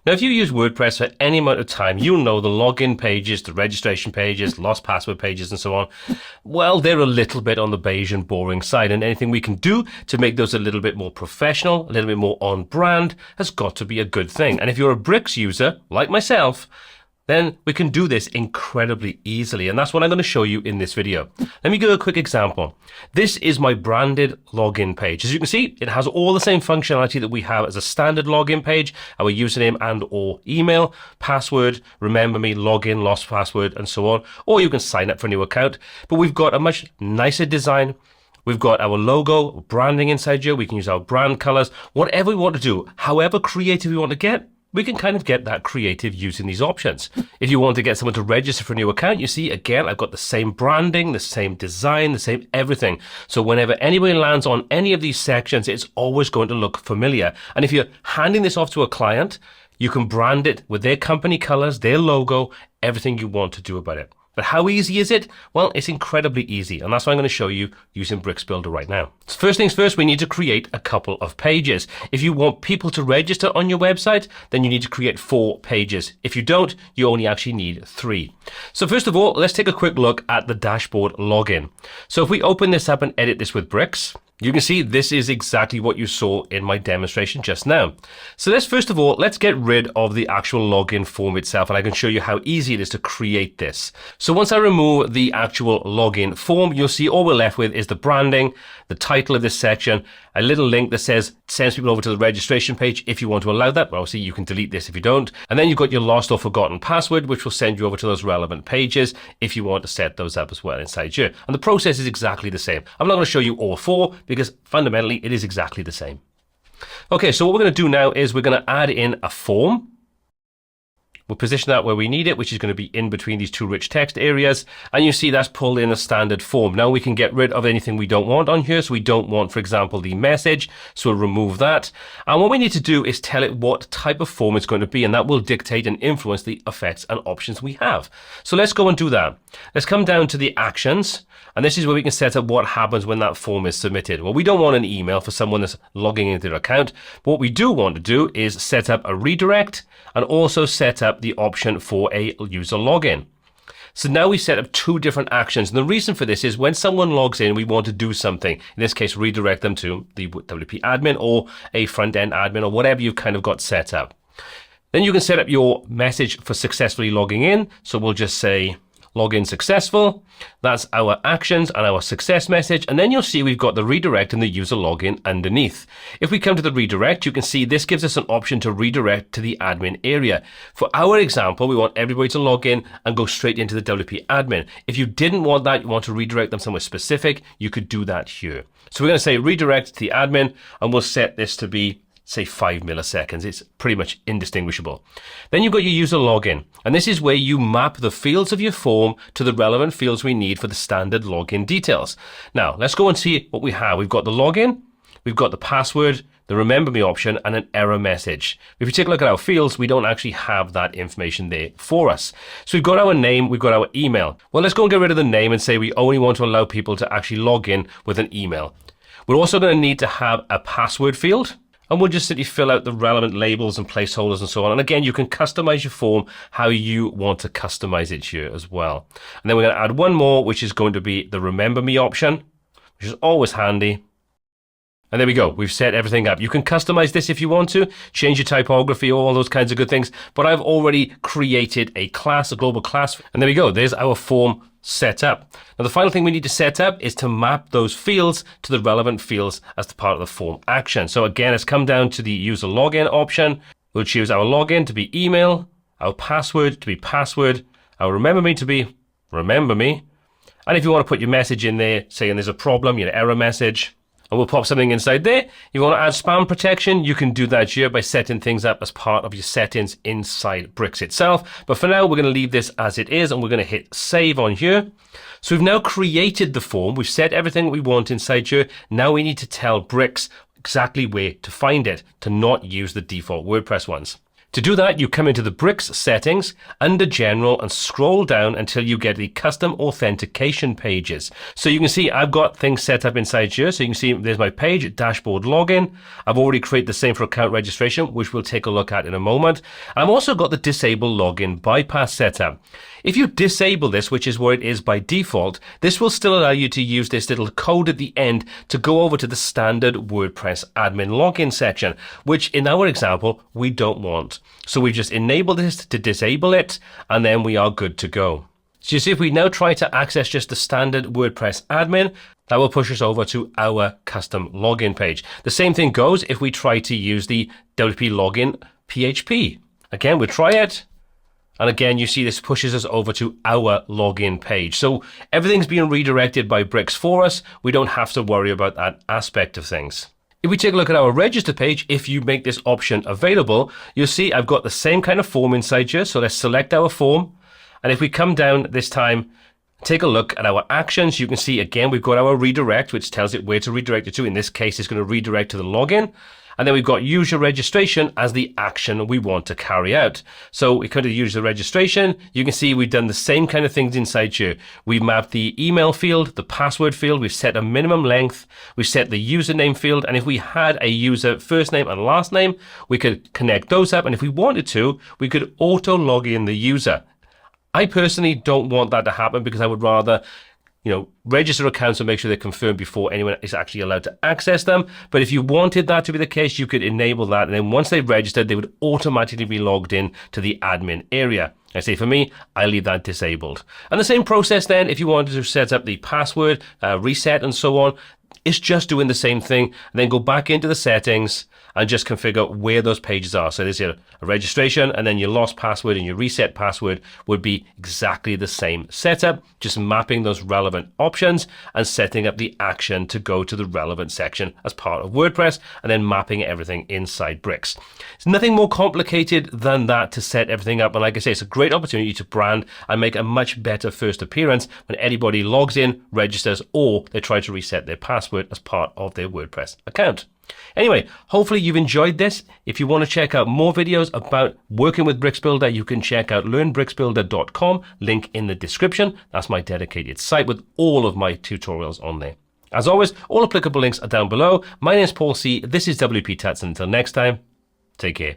Now, if you use WordPress for any amount of time, you'll know the login pages, the registration pages, lost password pages, and so on. Well, they're a little bit on the beige and boring side, and anything we can do to make those a little bit more professional, a little bit more on brand, has got to be a good thing. And if you're a Bricks user, like myself, then we can do this incredibly easily. And that's what I'm going to show you in this video. Let me give a quick example. This is my branded login page. As you can see, it has all the same functionality that we have as a standard login page, our username and or email, password, remember me, login, lost password, and so on. Or you can sign up for a new account. But we've got a much nicer design. We've got our logo, branding inside here. We can use our brand colors, whatever we want to do, however creative we want to get. We can kind of get that creative using these options. If you want to get someone to register for a new account, you see, again, I've got the same branding, the same design, the same everything. So whenever anybody lands on any of these sections, it's always going to look familiar. And if you're handing this off to a client, you can brand it with their company colors, their logo, everything you want to do about it. But how easy is it? Well, it's incredibly easy, and that's what I'm going to show you using Bricks Builder right now. So first things first, we need to create a couple of pages. If you want people to register on your website, then you need to create 4 pages. If you don't, you only actually need 3. So first of all, let's take a quick look at the dashboard login. So if we open this up and edit this with Bricks, you can see this is exactly what you saw in my demonstration just now. So first of all, let's get rid of the actual login form itself, and I can show you how easy it is to create this. So once I remove the actual login form, you'll see all we're left with is the branding, the title of this section, a little link that says sends people over to the registration page if you want to allow that. But obviously you can delete this if you don't. And then you've got your lost or forgotten password, which will send you over to those relevant pages if you want to set those up as well inside here. And the process is exactly the same. I'm not going to show you all 4 because fundamentally it is exactly the same. Okay, so what we're going to do now is we're going to add in a form. We'll position that where we need it, which is going to be in between these 2 rich text areas. And you see that's pulled in a standard form. Now we can get rid of anything we don't want on here. So we don't want, for example, the message. So we'll remove that. And what we need to do is tell it what type of form it's going to be. And that will dictate and influence the effects and options we have. So let's go and do that. Let's come down to the actions. And this is where we can set up what happens when that form is submitted. Well, we don't want an email for someone that's logging into their account. But what we do want to do is set up a redirect and also set up the option for a user login. So now we set up 2 different actions. And the reason for this is when someone logs in, we want to do something. In this case, redirect them to the WP admin or a front-end admin or whatever you've kind of got set up. Then you can set up your message for successfully logging in. So we'll just say login successful. That's our actions and our success message. And then you'll see we've got the redirect and the user login underneath. If we come to the redirect, you can see this gives us an option to redirect to the admin area. For our example, we want everybody to log in and go straight into the WP admin. If you didn't want that, you want to redirect them somewhere specific, you could do that here. So we're going to say redirect to the admin, and we'll set this to be say 5 milliseconds. It's pretty much indistinguishable. Then you've got your user login. And this is where you map the fields of your form to the relevant fields we need for the standard login details. Now, let's go and see what we have. We've got the login, we've got the password, the remember me option, and an error message. If you take a look at our fields, we don't actually have that information there for us. So we've got our name, we've got our email. Well, let's go and get rid of the name and say we only want to allow people to actually log in with an email. We're also going to need to have a password field. And we'll just simply fill out the relevant labels and placeholders and so on. And again, you can customize your form how you want to customize it here as well. And then we're going to add one more, which is going to be the remember me option, which is always handy. And there we go. We've set everything up. You can customize this if you want to, change your typography, all those kinds of good things. But I've already created a class, a global class. And there we go. There's our form set up. Now, the final thing we need to set up is to map those fields to the relevant fields as the part of the form action. So again, let's come down to the user login option. We'll choose our login to be email, our password to be password, our remember me to be remember me. And if you want to put your message in there, saying there's a problem, your error message, and we'll pop something inside there. If you want to add spam protection, you can do that here by setting things up as part of your settings inside Bricks itself. But for now, we're going to leave this as it is, and we're going to hit save on here. So we've now created the form. We've set everything we want inside here. Now we need to tell Bricks exactly where to find it, to not use the default WordPress ones. To do that, you come into the Bricks settings, under General, and scroll down until you get the custom authentication pages. So you can see I've got things set up inside here. So you can see there's my page, dashboard login. I've already created the same for account registration, which we'll take a look at in a moment. I've also got the disable login bypass set up. If you disable this, which is where it is by default, this will still allow you to use this little code at the end to go over to the standard WordPress admin login section, which in our example, we don't want. So we've just enabled this to disable it, and then we are good to go. So you see, if we now try to access just the standard WordPress admin, that will push us over to our custom login page. The same thing goes if we try to use the WP login PHP. Again, we'll try it. And again, you see this pushes us over to our login page. So everything's being redirected by Bricks for us. We don't have to worry about that aspect of things. If we take a look at our register page, if you make this option available, you'll see I've got the same kind of form inside here. So let's select our form. And if we come down this time, take a look at our actions, you can see again, we've got our redirect, which tells it where to redirect it to. In this case, it's going to redirect to the login. And then we've got user registration as the action we want to carry out. So we come to user registration. You can see we've done the same kind of things inside here. We've mapped the email field, the password field. We've set a minimum length. We've set the username field. And if we had a user first name and last name, we could connect those up. And if we wanted to, we could auto log in the user. I personally don't want that to happen because I would rather register accounts and make sure they're confirmed before anyone is actually allowed to access them. But if you wanted that to be the case, you could enable that. And then once they've registered, they would automatically be logged in to the admin area. I say for me, I leave that disabled. And the same process then, if you wanted to set up the password, reset and so on, it's just doing the same thing. And then go back into the settings and just configure where those pages are. So there's your registration, and then your lost password and your reset password would be exactly the same setup, just mapping those relevant options and setting up the action to go to the relevant section as part of WordPress, and then mapping everything inside Bricks. It's nothing more complicated than that to set everything up. And like I say, it's a great opportunity to brand and make a much better first appearance when anybody logs in, registers, or they try to reset their password as part of their WordPress account. Anyway, hopefully you've enjoyed this. If you want to check out more videos about working with Bricks Builder, you can check out learnbricksbuilder.com, link in the description. That's my dedicated site with all of my tutorials on there. As always, all applicable links are down below. My name is Paul C. This is WPTuts. Until next time, take care.